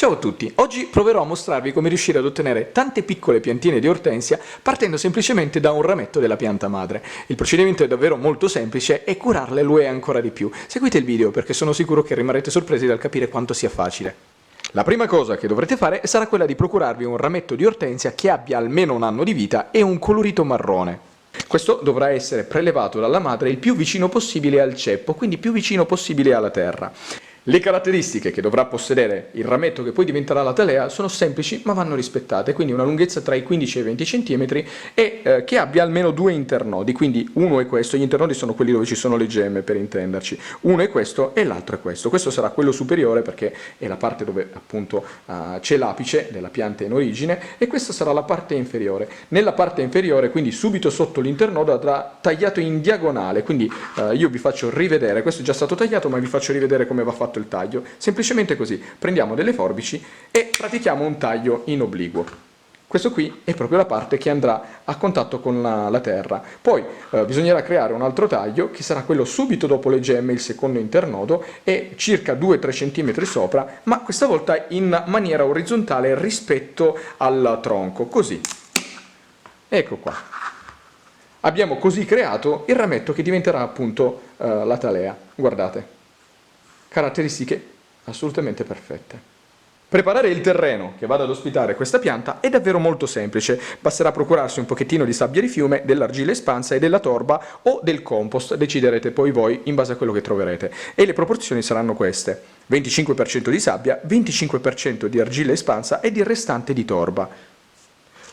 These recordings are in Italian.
Ciao a tutti, oggi proverò a mostrarvi come riuscire ad ottenere tante piccole piantine di ortensia partendo semplicemente da un rametto della pianta madre. Il procedimento è davvero molto semplice e curarle lo è ancora di più. Seguite il video perché sono sicuro che rimarrete sorpresi dal capire quanto sia facile. La prima cosa che dovrete fare sarà quella di procurarvi un rametto di ortensia che abbia almeno un anno di vita e un colorito marrone. Questo dovrà essere prelevato dalla madre il più vicino possibile al ceppo, quindi più vicino possibile alla terra. Le caratteristiche che dovrà possedere il rametto che poi diventerà la talea sono semplici ma vanno rispettate, quindi una lunghezza tra i 15 e i 20 cm e che abbia almeno due internodi, quindi uno è questo, gli internodi sono quelli dove ci sono le gemme per intenderci, uno è questo e l'altro è questo. Questo sarà quello superiore perché è la parte dove appunto c'è l'apice della pianta in origine e questa sarà la parte inferiore. Nella parte inferiore, quindi subito sotto l'internodo, andrà tagliato in diagonale, quindi io vi faccio rivedere, questo è già stato tagliato ma vi faccio rivedere come va fatto il taglio, semplicemente così, prendiamo delle forbici e pratichiamo un taglio in obliquo. Questo qui è proprio la parte che andrà a contatto con la terra. Poi bisognerà creare un altro taglio che sarà quello subito dopo le gemme, il secondo internodo, e circa 2-3 cm sopra, ma questa volta in maniera orizzontale rispetto al tronco, così. Ecco qua. Abbiamo così creato il rametto che diventerà appunto la talea. Guardate. Caratteristiche assolutamente perfette. Preparare il terreno che vada ad ospitare questa pianta è davvero molto semplice, basterà procurarsi un pochettino di sabbia di fiume, dell'argilla espansa e della torba o del compost, deciderete poi voi in base a quello che troverete. E le proporzioni saranno queste: 25% di sabbia, 25% di argilla espansa ed il restante di torba.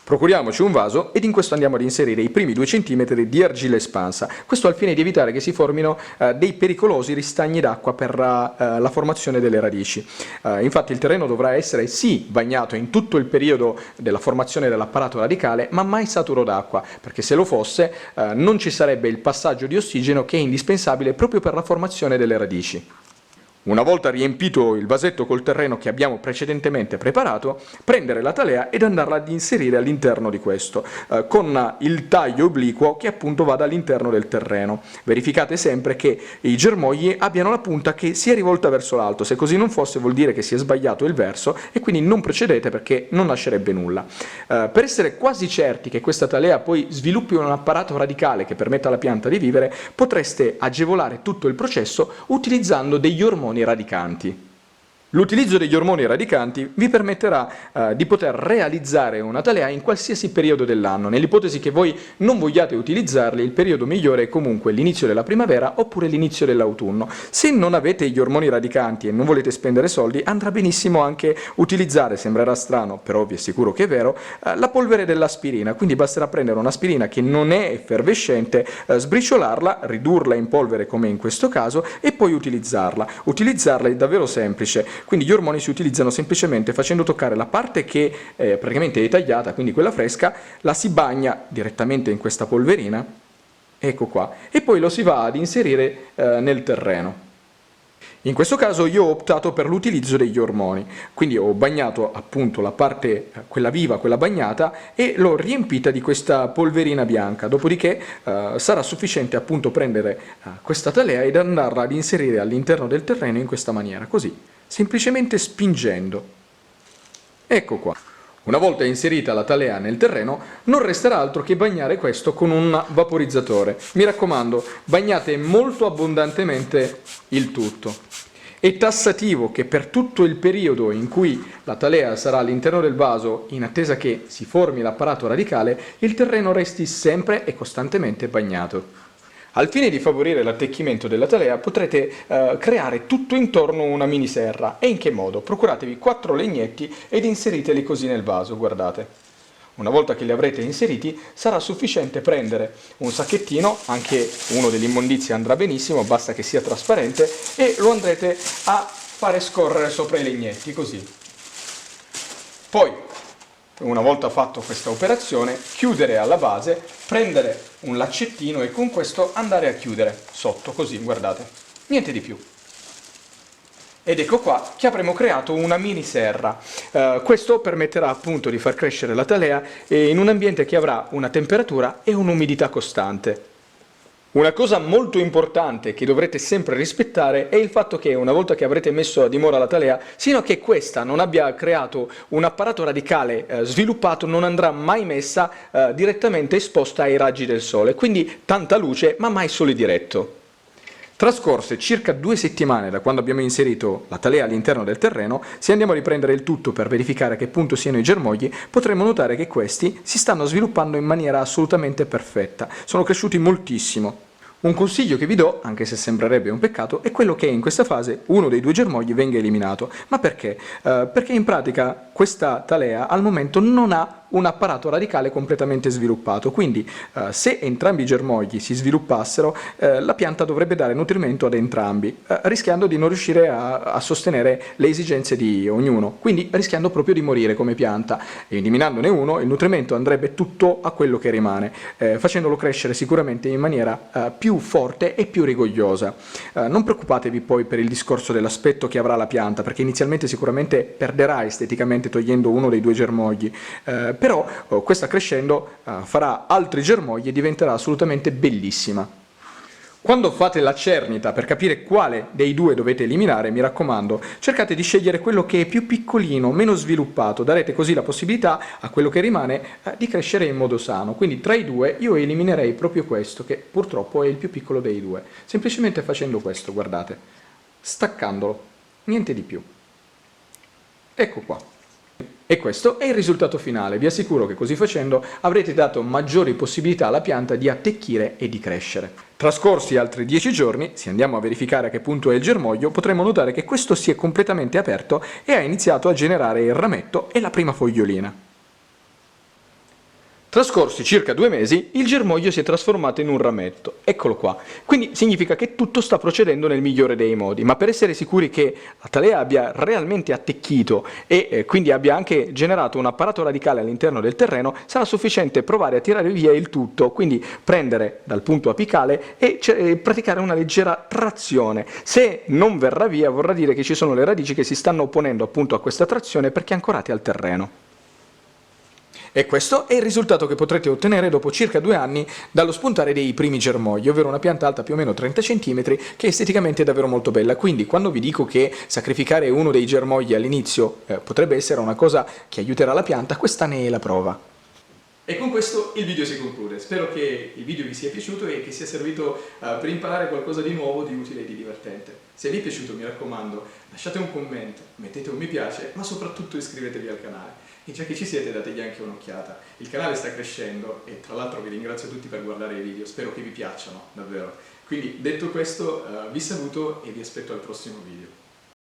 Procuriamoci un vaso ed in questo andiamo ad inserire i primi 2 cm di argilla espansa, questo al fine di evitare che si formino dei pericolosi ristagni d'acqua per la formazione delle radici. Infatti il terreno dovrà essere sì bagnato in tutto il periodo della formazione dell'apparato radicale, ma mai saturo d'acqua, perché se lo fosse non ci sarebbe il passaggio di ossigeno che è indispensabile proprio per la formazione delle radici. Una volta riempito il vasetto col terreno che abbiamo precedentemente preparato, prendere la talea ed andarla ad inserire all'interno di questo, con il taglio obliquo che appunto vada all'interno del terreno. Verificate sempre che i germogli abbiano la punta che sia rivolta verso l'alto, se così non fosse vuol dire che si è sbagliato il verso e quindi non procedete perché non lascerebbe nulla. Per essere quasi certi che questa talea poi sviluppi un apparato radicale che permetta alla pianta di vivere, potreste agevolare tutto il processo utilizzando degli ormoni radicanti. L'utilizzo degli ormoni radicanti vi permetterà di poter realizzare una talea in qualsiasi periodo dell'anno. Nell'ipotesi che voi non vogliate utilizzarli, il periodo migliore è comunque l'inizio della primavera oppure l'inizio dell'autunno. Se non avete gli ormoni radicanti e non volete spendere soldi, andrà benissimo anche utilizzare, sembrerà strano, però vi assicuro che è vero, la polvere dell'aspirina. Quindi basterà prendere un'aspirina che non è effervescente, sbriciolarla, ridurla in polvere come in questo caso e poi utilizzarla. Utilizzarla è davvero semplice. Quindi gli ormoni si utilizzano semplicemente facendo toccare la parte che praticamente è tagliata, quindi quella fresca, la si bagna direttamente in questa polverina, ecco qua, e poi lo si va ad inserire nel terreno. In questo caso io ho optato per l'utilizzo degli ormoni, quindi ho bagnato appunto la parte, quella viva, quella bagnata, e l'ho riempita di questa polverina bianca, dopodiché sarà sufficiente appunto prendere questa talea ed andarla ad inserire all'interno del terreno in questa maniera, così, semplicemente spingendo. Ecco qua. Una volta inserita la talea nel terreno, non resterà altro che bagnare questo con un vaporizzatore. Mi raccomando, bagnate molto abbondantemente il tutto. È tassativo che per tutto il periodo in cui la talea sarà all'interno del vaso, in attesa che si formi l'apparato radicale, il terreno resti sempre e costantemente bagnato. Al fine di favorire l'attecchimento della talea potrete creare tutto intorno una mini serra. E in che modo? Procuratevi 4 legnetti ed inseriteli così nel vaso, guardate. Una volta che li avrete inseriti sarà sufficiente prendere un sacchettino, anche uno dell'immondizia andrà benissimo, basta che sia trasparente, e lo andrete a fare scorrere sopra i legnetti, così. Poi, una volta fatto questa operazione, chiudere alla base, prendere un laccettino e con questo andare a chiudere sotto, così, guardate, niente di più. Ed ecco qua che avremo creato una mini serra. Questo permetterà appunto di far crescere la talea in un ambiente che avrà una temperatura e un'umidità costante. Una cosa molto importante che dovrete sempre rispettare è il fatto che una volta che avrete messo a dimora la talea, sino a che questa non abbia creato un apparato radicale sviluppato, non andrà mai messa direttamente esposta ai raggi del sole, quindi tanta luce ma mai sole diretto. Trascorse circa 2 settimane da quando abbiamo inserito la talea all'interno del terreno, se andiamo a riprendere il tutto per verificare a che punto siano i germogli, potremo notare che questi si stanno sviluppando in maniera assolutamente perfetta, sono cresciuti moltissimo. Un consiglio che vi do, anche se sembrerebbe un peccato, è quello che in questa fase uno dei 2 germogli venga eliminato. Ma perché? Perché in pratica questa talea al momento non ha un apparato radicale completamente sviluppato, quindi se entrambi i germogli si sviluppassero, la pianta dovrebbe dare nutrimento ad entrambi, rischiando di non riuscire a sostenere le esigenze di ognuno, quindi rischiando proprio di morire come pianta. Eliminandone uno, il nutrimento andrebbe tutto a quello che rimane, facendolo crescere sicuramente in maniera più forte e più rigogliosa. Non preoccupatevi poi per il discorso dell'aspetto che avrà la pianta, perché inizialmente sicuramente perderà esteticamente togliendo uno dei 2 germogli, però questa crescendo farà altri germogli e diventerà assolutamente bellissima. Quando fate la cernita per capire quale dei 2 dovete eliminare, mi raccomando, cercate di scegliere quello che è più piccolino, meno sviluppato, darete così la possibilità a quello che rimane di crescere in modo sano. Quindi tra i 2 io eliminerei proprio questo, che purtroppo è il più piccolo dei 2, semplicemente facendo questo, guardate, staccandolo, niente di più. Ecco qua. E questo è il risultato finale, vi assicuro che così facendo avrete dato maggiori possibilità alla pianta di attecchire e di crescere. Trascorsi altri 10 giorni, se andiamo a verificare a che punto è il germoglio, potremo notare che questo si è completamente aperto e ha iniziato a generare il rametto e la prima fogliolina. Trascorsi circa 2 mesi, il germoglio si è trasformato in un rametto, eccolo qua. Quindi significa che tutto sta procedendo nel migliore dei modi, ma per essere sicuri che la talea abbia realmente attecchito e quindi abbia anche generato un apparato radicale all'interno del terreno, sarà sufficiente provare a tirare via il tutto, quindi prendere dal punto apicale e praticare una leggera trazione. Se non verrà via, vorrà dire che ci sono le radici che si stanno opponendo appunto a questa trazione perché ancorate al terreno. E questo è il risultato che potrete ottenere dopo circa 2 anni dallo spuntare dei primi germogli, ovvero una pianta alta più o meno 30 cm che esteticamente è davvero molto bella. Quindi quando vi dico che sacrificare uno dei germogli all'inizio potrebbe essere una cosa che aiuterà la pianta, questa ne è la prova. E con questo il video si conclude, spero che il video vi sia piaciuto e che sia servito per imparare qualcosa di nuovo, di utile e di divertente. Se vi è piaciuto, mi raccomando, lasciate un commento, mettete un mi piace, ma soprattutto iscrivetevi al canale. E già che ci siete, dategli anche un'occhiata. Il canale sta crescendo e tra l'altro vi ringrazio tutti per guardare i video, spero che vi piacciono, davvero. Quindi detto questo, vi saluto e vi aspetto al prossimo video.